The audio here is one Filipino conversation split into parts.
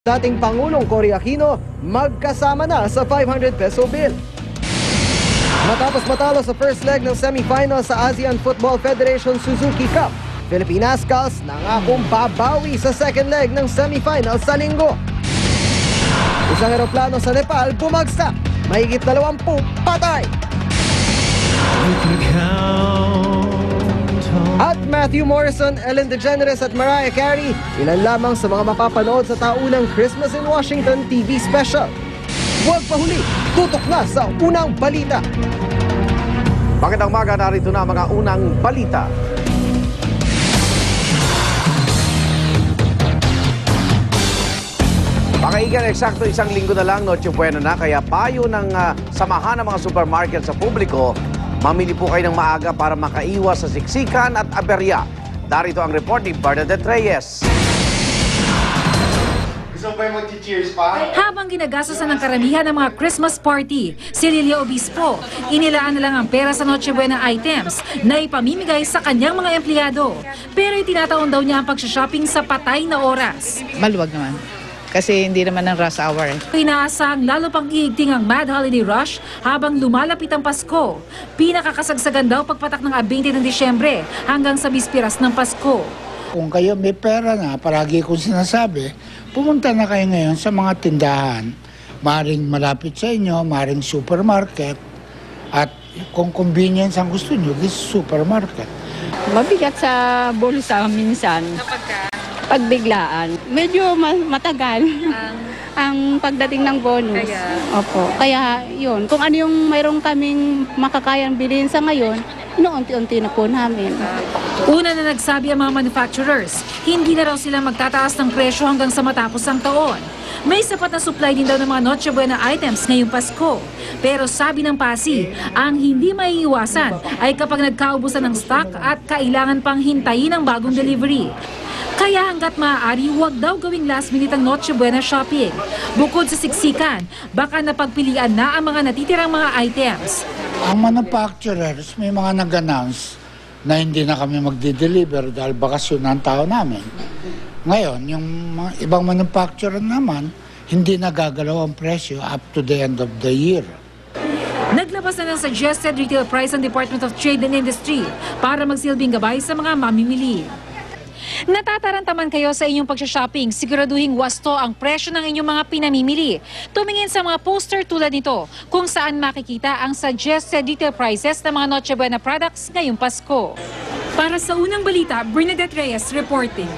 Dating Pangulong Cory Aquino magkasama na sa 500 peso bill. Matapos matalo sa first leg ng semifinal sa ASEAN Football Federation Suzuki Cup, Philippine Ascals nangakong babawi sa second leg ng semifinal sa Linggo. Isang eroplano sa Nepal bumagsak, mahigit 20 patay. At Matthew Morrison, Ellen DeGeneres at Mariah Carey, ilan lamang sa mga mapapanood sa taunang Christmas in Washington TV special. Huwag pahuli, tutok na sa unang balita. Magandang umaga, narito na mga unang balita. Mga igan, eksakto isang linggo na lang, Noche Buena na, kaya payo ng samahan ng mga supermarket sa publiko, mamili po kayo ng maaga para makaiwas sa siksikan at aberya. Darito ang report ni Bernadette Reyes. Gusto ba yung mag-cheers pa? Habang ginagastosan ng karamihan ng mga Christmas party, si Lilia Obispo, inilaan na lang ang pera sa Noche Buena items na ipamimigay sa kanyang mga empleyado. Pero itinataon daw niya ang pagsha-shopping sa patay na oras. Maluwag naman. Kasi hindi naman ng rush hour. Inaasahang lalo pang iigting ang Mad Holiday Rush habang lumalapit ang Pasko. Pinakakasagsagan daw pagpatak ng 20 ng Disyembre hanggang sa bispiras ng Pasko. Kung kayo may pera na, palagi kong sinasabi, pumunta na kayo ngayon sa mga tindahan. Maring malapit sa inyo, maring supermarket. At kung convenience ang gusto nyo, this supermarket. Mabigat sa bulsa minsan. Pagbiglaan. Medyo matagal ang pagdating ng bonus. Opo. Kaya yun, kung ano yung mayroong kaming makakayang bilhin sa ngayon, unti-unti na po namin. Una na nagsabi ang mga manufacturers, hindi na raw sila magtataas ng presyo hanggang sa matapos ang taon. May sapat na supply din daw ng mga Noche Buena items ngayong Pasko. Pero sabi ng PASI, ang hindi maiiwasan ay kapag nagkaubusan ng stock at kailangan pang hintayin ang bagong delivery. Kaya hanggat maaari, huwag daw gawing last minute ang Noche Buena shopping. Bukod sa siksikan, baka napagpilian na ang mga natitirang mga items. Ang manufacturers, may mga nag-announce na hindi na kami magde-deliver dahil bakasyon ng tao namin. Ngayon, yung mga ibang manufacturer naman, hindi nagagalaw ang presyo up to the end of the year. Naglabas na ng suggested retail price ang Department of Trade and Industry para magsilbing gabay sa mga mamimili. Natatarantaman kayo sa inyong pagsha-shopping, siguraduhing wasto ang presyo ng inyong mga pinamimili. Tumingin sa mga poster tulad nito kung saan makikita ang suggested retail prices ng mga Noche Buena products ngayong Pasko. Para sa unang balita, Bernadette Reyes reporting.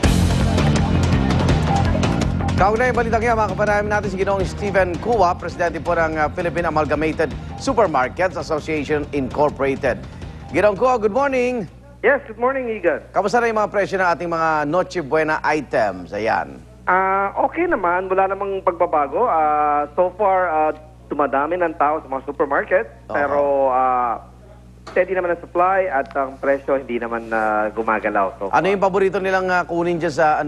Kaunay balitang yan, mga kapanayan natin si Ginoong Stephen Kua, presidente po ng Philippine Amalgamated Supermarkets Association Incorporated. Ginoong Kua, good morning! Yes, good morning, Igan. Kamusta na yung mga presyo ng ating mga Noche Buena items? Ayan. Okay naman, wala namang pagbabago. So far, dumadami ng tao sa mga supermarket. Pero steady naman ang supply at ang presyo hindi naman gumagalaw. So ano yung paborito nilang kunin dyan sa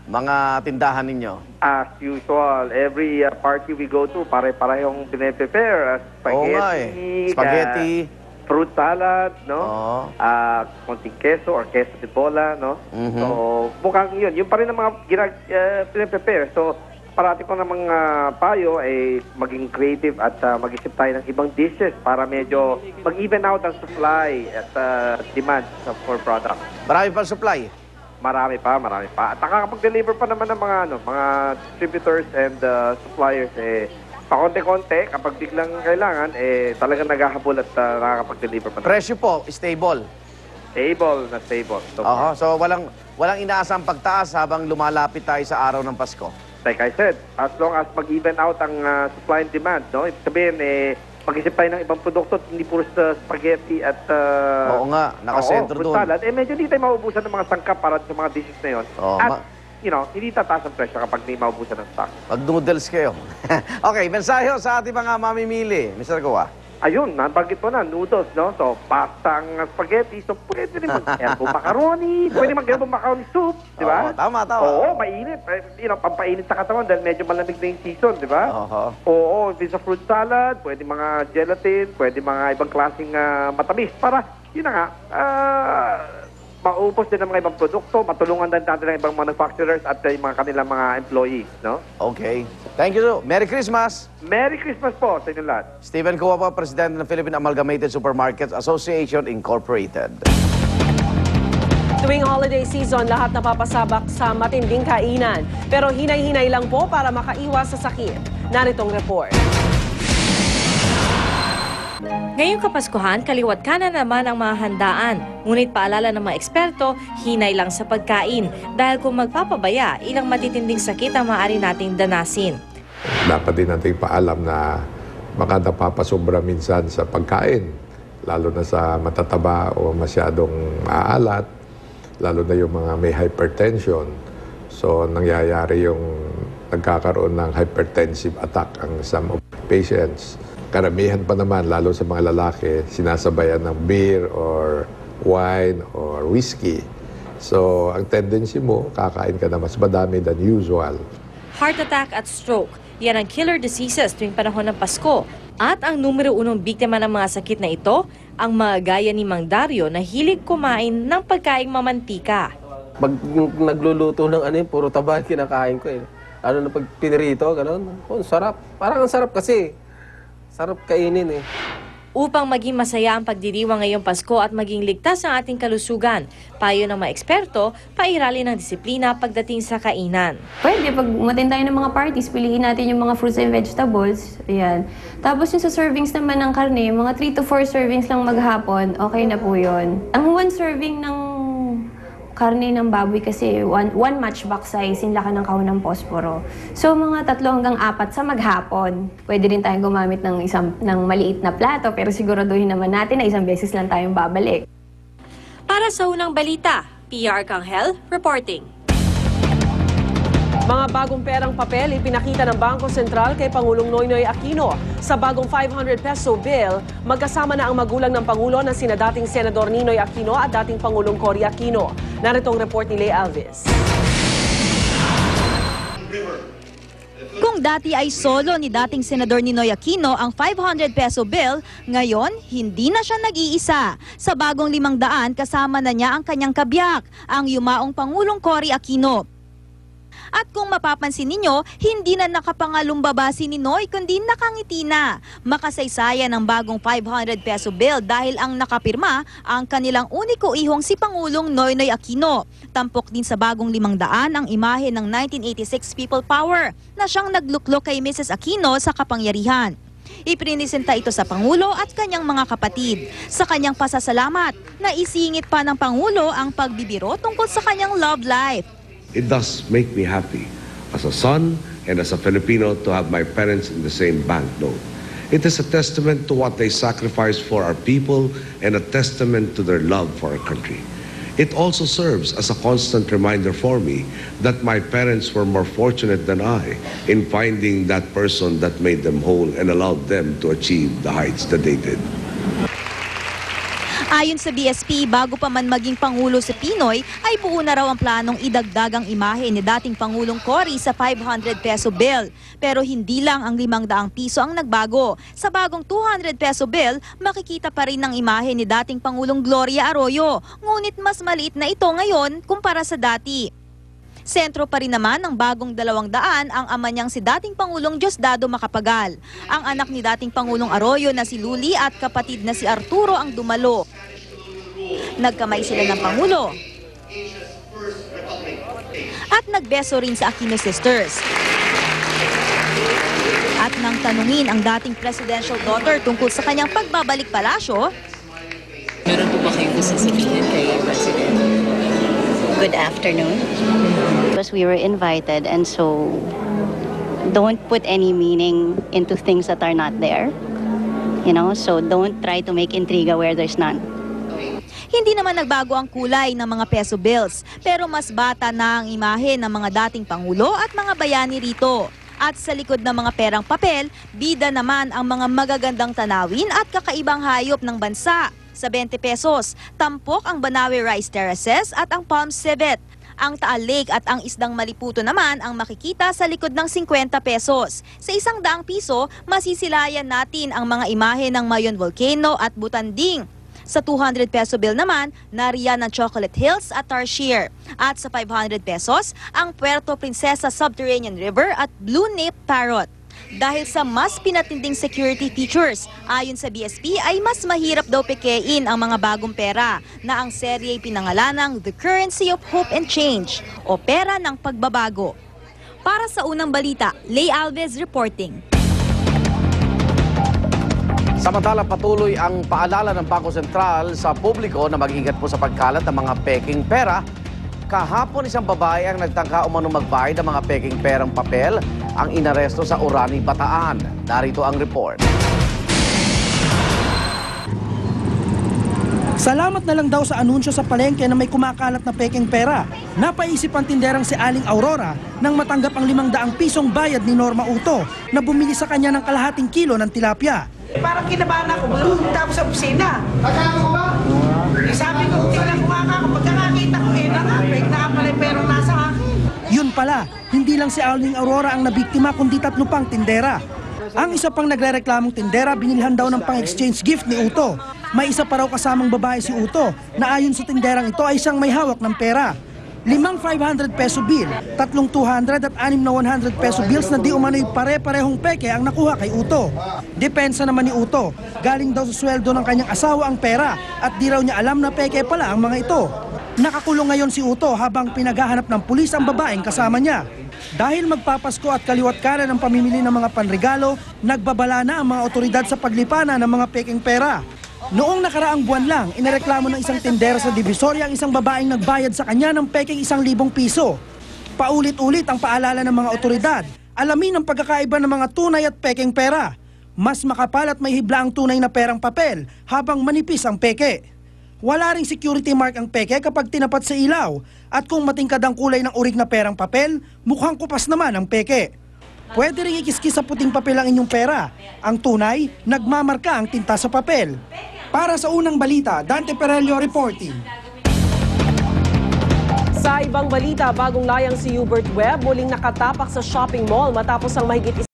mga tindahan ninyo? As usual, every party we go to, pare-parehong pine-prepare. Oo nga spaghetti. Fruit salad, no? Konting keso or queso de bola, no? So, mukhang yun. Yung pa rin ang mga pine-prepare. So, parati ko namang payo ay maging creative at mag-isip tayo ng ibang dishes para medyo mag-even out ang supply at demand for product. Marami pa supply? Marami pa. At nakakapag-deliver pa naman ng mga distributors and suppliers, pakonte-konte, kapag biglang kailangan, talagang naghahabol at nakakapag-deliver pa. Presyo po, stable? Stable. So walang inaasang pagtaas habang lumalapit tayo sa araw ng Pasko? Like I said, as long as mag-even out ang supply and demand, no? Ibig sabihin, mag-isip tayo ng ibang produkto at hindi puro sa spaghetti at oo nga, nakasentro doon. Salad, medyo hindi tayo maubusan ng mga sangkap para sa mga dishes na yun. At hindi tataas ang presyo kapag hindi maubusan ng stock. Mag-noodles kayo. Okay, mensahe sa ating mga mamimili. Mr. Kua. Ayun, nabanggit mo na, noodles, no? So, pasta ang spaghetti. So, pwede rin mag-elbow macaroni. Pwede mag-elbow macaroni soup, di ba? Tama. Oo, mainit. Pampainit sa katawan dahil medyo malamig na yung season, di ba? Oo, sa fruit salad, pwede mga gelatin, pwede mga ibang klaseng matamis. Para, yun na nga, maupos din ng mga ibang produkto, matulungan din natin ng ibang manufacturers at yung mga kanilang mga employees, no? Okay. Thank you. Merry Christmas. Merry Christmas po sa inyo lahat. Stephen Cuapa, Presidente ng Philippine Amalgamated Supermarkets Association Incorporated. Tuwing holiday season, lahat napapasabak sa matinding kainan. Pero hinay-hinay lang po para makaiwas sa sakit. Naritong report. Ngayong Kapaskuhan, kaliwat kanan naman ang mga handaan. Ngunit paalala ng mga eksperto, hinay lang sa pagkain. Dahil kung magpapabaya, ilang matitinding sakit ang maaari nating danasin. Dapat din nating paalam na baka napapasobra minsan sa pagkain. Lalo na sa matataba o masyadong maalat. Lalo na yung mga may hypertension. So, nangyayari yung nagkakaroon ng hypertensive attack ang some of patients. Karamihan pa naman, lalo sa mga lalaki, sinasabayan ng beer or wine or whiskey. So, ang tendency mo, kakain ka na mas madami than usual. Heart attack at stroke, yan ang killer diseases tuwing panahon ng Pasko. At ang numero 1 biktima ng mga sakit na ito, ang mga gaya ni Mang Dario na hilig kumain ng pagkaing mamantika. Pag nagluluto ng puro taba kinakain ko eh. Ano na pag pinirito, gano'n. Oh, sarap. Parang ang sarap kasi. Sarap kainin eh. Upang maging masaya ang pagdiriwang ngayong Pasko at maging ligtas ang ating kalusugan, payo ng mga eksperto, pairali ng disiplina pagdating sa kainan. Pwede, pag umatin tayo ng mga parties, piliin natin yung mga fruits and vegetables. Ayan. Tapos yung sa servings naman ng karne, mga 3 to 4 servings lang maghapon, okay na po yun. Ang 1 serving ng karne ng baboy kasi one matchbox size, yung laki ng kahon ng posporo. So mga 3 hanggang 4 sa maghapon. Pwede rin tayong gumamit ng maliit na plato, pero siguraduhin naman natin na isang beses lang tayong babalik. Para sa unang balita, PR Kanghel reporting. Mga bagong perang papel ipinakita ng Bangko Sentral kay Pangulong Noynoy Aquino. Sa bagong 500 peso bill, magkasama na ang magulang ng Pangulo na sina dating Senador Ninoy Aquino at dating Pangulong Cory Aquino. Naritong report ni Leigh Alves. Kung dati ay solo ni dating Senador Ninoy Aquino ang 500 peso bill, ngayon hindi na siya nag-iisa. Sa bagong 500 kasama na niya ang kanyang kabiyak, ang yumaong Pangulong Cory Aquino. At kung mapapansin ninyo, hindi na nakapangalumbaba si Ninoy kundi nakangiti na. Makasaysayan ng bagong 500 peso bill dahil ang nakapirma ang kanilang uniko ihong si Pangulong Noynoy Aquino. Tampok din sa bagong 500 ang imahe ng 1986 People Power na siyang nagluklok kay Mrs. Aquino sa kapangyarihan. Iprinisenta ito sa Pangulo at kanyang mga kapatid. Sa kanyang pasasalamat, naisingit pa ng Pangulo ang pagbibiro tungkol sa kanyang love life. It does make me happy as a son and as a Filipino to have my parents in the same banknote. It is a testament to what they sacrificed for our people and a testament to their love for our country. It also serves as a constant reminder for me that my parents were more fortunate than I in finding that person that made them whole and allowed them to achieve the heights that they did. Ayon sa BSP, bago pa man maging Pangulo si Pinoy, ay buo na raw ang planong idagdag ang imahe ni dating Pangulong Cory sa 500 peso bill. Pero hindi lang ang 500 piso ang nagbago. Sa bagong 200 peso bill, makikita pa rin ang imahe ni dating Pangulong Gloria Arroyo. Ngunit mas maliit na ito ngayon kumpara sa dati. Sentro pa rin naman ng bagong 200 ang ama niyang si dating Pangulong Diosdado Macapagal. Ang anak ni dating Pangulong Arroyo na si Luli at kapatid na si Arturo ang dumalo. Nagkamay sila ng Pangulo. At nagbeso rin sa Aquino Sisters. At nang tanungin ang dating presidential daughter tungkol sa kanyang pagbabalik palasyo, meron po ba kayong gusto sabihin kay President? Good afternoon. Because we were invited, and so don't put any meaning into things that are not there. You know, so don't try to make intriga where there's none. Hindi naman nagbago ang kulay ng mga peso bills, pero mas bata na ang imahe ng mga dating Pangulo at mga bayani rito. At sa likod ng mga perang papel, bida naman ang mga magagandang tanawin at kakaibang hayop ng bansa. Sa 20 pesos, tampok ang Banawe Rice Terraces at ang Palm Civet. Ang Taal Lake at ang Isdang Maliputo naman ang makikita sa likod ng 50 pesos. Sa 100 piso, masisilayan natin ang mga imahe ng Mayon Volcano at Butanding. Sa 200 peso bill naman, nariyan ang Chocolate Hills at Tarsier. At sa 500 pesos, ang Puerto Princesa Subterranean River at Blue Nape Parrot. Dahil sa mas pinatinding security features, ayon sa BSP ay mas mahirap daw pekein ang mga bagong pera na ang serye ay pinangalanang The Currency of Hope and Change o pera ng pagbabago. Para sa unang balita, Lay Alves reporting. Samantala, patuloy ang paalala ng Bangko Sentral sa publiko na mag-ingat po sa pagkalat ng mga peking pera. Kahapon, isang babae ang nagtangka umano magbayad ng mga peking perang papel ang inaresto sa Orani, Bataan. Narito ang report. Salamat na lang daw sa anunsyo sa palengke na may kumakalat na peking pera. Napaisip ang tinderang si Aling Aurora nang matanggap ang 500 pisong bayad ni Norma Uto na bumili sa kanya ng kalahating kilo ng tilapia. Parang kinabahan ako, pumunta ako sa opisina. Pagkano ko ba? Sabi ko, tingnan ko nga ako. Pagkakakita ko, nakapeg, nakapalay pero nasa akin. Yun pala, hindi lang si Aling Aurora ang nabiktima kundi 3 pang tindera. Ang isa pang nagrereklamong tindera, binilhan daw ng pang-exchange gift ni Uto. May isa pa raw kasamang babae si Uto na ayon sa tinderang ito ay siyang may hawak ng pera. 5 500 peso bill, 3 200 at 6 na 100 peso bills na di umano'y pare-parehong peke ang nakuha kay Uto. Depensa naman ni Uto, galing daw sa sweldo ng kanyang asawa ang pera at di raw niya alam na peke pala ang mga ito. Nakakulong ngayon si Uto habang pinaghahanap ng pulis ang babaeng kasama niya. Dahil magpapasko at kaliwat kanan ang pamimili ng mga panregalo, nagbabala na ang mga otoridad sa paglipana ng mga peking pera. Noong nakaraang buwan lang, inareklamo ng isang tindera sa Divisoria ang isang babaeng nagbayad sa kanya ng peking 1,000 piso. Paulit-ulit ang paalala ng mga otoridad, alamin ang pagkakaiba ng mga tunay at peking pera. Mas makapal at may hibla ang tunay na perang papel habang manipis ang peke. Wala ring security mark ang peke kapag tinapat sa ilaw at kung matingkad ang kulay ng urig na perang papel, mukhang kupas naman ang peke. Pwede ring ikiskis sa puting papel ang inyong pera. Ang tunay, nagmamarka ang tinta sa papel. Para sa unang balita, Dante Perello reporting. Sa ibang balita, bagong layang si Hubert Webb muling nakatapak sa shopping mall matapos ang mahigit